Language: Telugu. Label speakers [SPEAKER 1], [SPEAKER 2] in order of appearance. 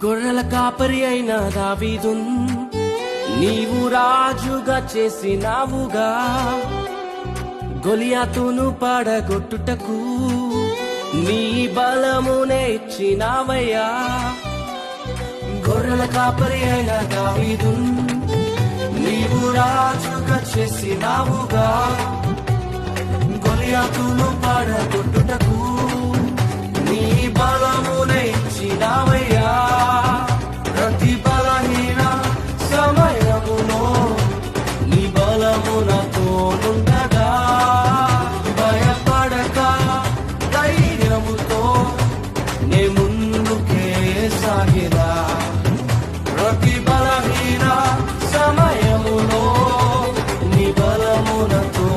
[SPEAKER 1] గొర్రెల కాపరి అయిన దావీదున్ నీవు రాజుగా చేసినావుగా, గొలియాతును పడగొట్టుటకు నీ బలమునే ఇచ్చినావయ్యా. గొర్రెల కాపరి అయిన దావీదున్ నీవు రాజుగా చేసినావుగా, గొలియాతును పడగొట్టుటకు నీ బలమునే ఇచ్చినావయ్యా. ప్రతి బలహీన సమయములో నీ బలమునతో ఉండగా, భయపడక ధైర్యముతో నే ముందుకే సాగిరా. ప్రతి బలహీన సమయములో నీ బలమునతో